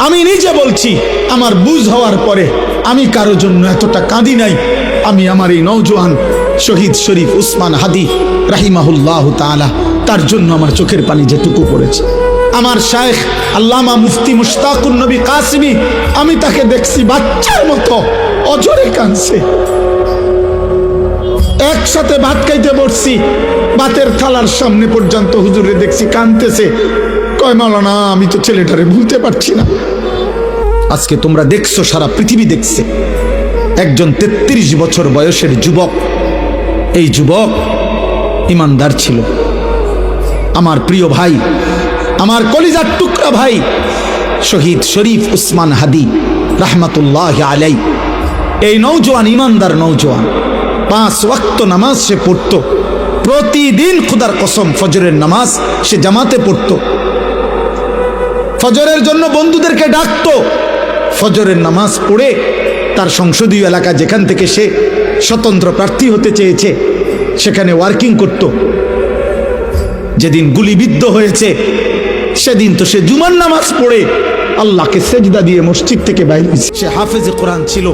আমি নিজে বলছি, আমার বুঝ হওয়ার পরে আমি কারো জন্য এতটা কাঁদি নাই। আমি আমার এই নওজোয়ান শহীদ শরীফ উসমান হাদি রাহিমাহুল্লাহ তাআলা, তার জন্য আমার চোখের পানি যেটুকু পড়েছে। আমার শায়েখ আল্লামা মুফতি মুশতাকুন নবী কাসিমি, আমি তাকে দেখছি বাচ্চার মতো অজরে কাঁদছে। একসাথে ভাত খাইতে বসছি, ভাতের থালার সামনে পর্যন্ত হুজুরে দেখছি কাঁদতেছে। কয় মাওলানা, আমি তো ছেলেটারে ভুলতে পারছি না। আজকে তোমরা দেখছো, সারা পৃথিবী দেখছে, একজন 33 বছর বয়সের যুবক। এই যুবক ইমানদার ছিল। আমার প্রিয় ভাই, আমার কলিজার টুকরা ভাই শহীদ শরীফ উসমান হাদি রাহমাতুল্লাহ আলাই, এই নওজোয়ান ইমানদার নওজোয়ান 5 ওয়াক্ত নামাজ সে পড়তো প্রতিদিন। খুদার কসম, ফজরের নামাজ সে জামাতে পড়তো। ফজরের জন্য বন্ধুদেরকে ডাকতো। ফজরের নামাজ পড়ে তার সংসদীয় এলাকা, যেখান থেকে সে স্বতন্ত্র প্রার্থী হতে চেয়েছে, সেখানে ওয়ার্কিং করত। যেদিন গুলিবিদ্ধ হয়েছে সেদিন তো সে জুমার নামাজ পড়ে আল্লাহকে সেজদা দিয়ে মসজিদ থেকে বাইরে। সে হাফেজে কোরআন ছিল।